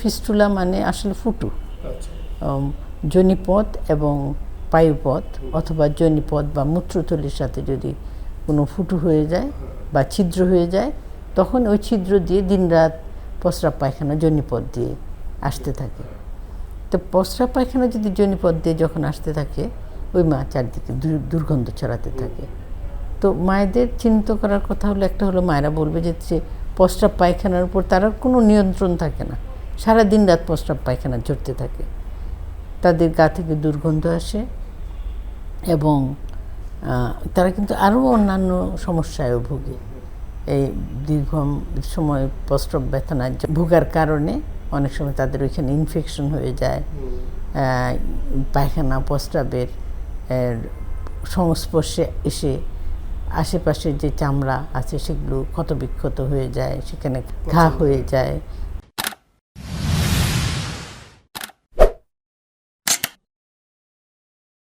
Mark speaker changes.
Speaker 1: Fistula মানে আসলে ফুটু।
Speaker 2: আচ্ছা।
Speaker 1: যোনিপথ এবং পায়ুপথ অথবা যোনিপথ বা মূত্রথলির সাথে যদি কোনো ফুটু হয়ে যায় বা ছিদ্র হয়ে যায়, তখন ওই ছিদ্র দিয়ে দিনরাত প্রস্রাব পায়খানা যোনিপথ দিয়ে আসতে থাকে। তো প্রস্রাব পায়খানা যদি যোনিপথ দিয়ে যখন আসতে থাকে, ওই মা চারদিকে দুর্গন্ধ ছড়াতে থাকে। তো মায়েদের চিন্তা করার কথা হলো, একটা হলো মায়েরা বলবে যে প্রস্রাব পায়খানার উপর তার কোনো নিয়ন্ত্রণ থাকে না, সারা দিন রাত প্রস্রাব পায়খানা ঝরতে থাকে, তাদের গা থেকে দুর্গন্ধ আসে এবং তারা কিন্তু আরও অন্যান্য সমস্যায়ও ভোগে। এই দীর্ঘ সময় প্রস্রাব বেদনায় ভোগার কারণে অনেক সময় তাদের ওইখানে ইনফেকশন হয়ে যায়, পায়খানা প্রস্রাবের সংস্পর্শে এসে আশেপাশের যে চামড়া আছে সেগুলো ক্ষতবিক্ষত হয়ে যায়, সেখানে ঘা হয়ে যায়।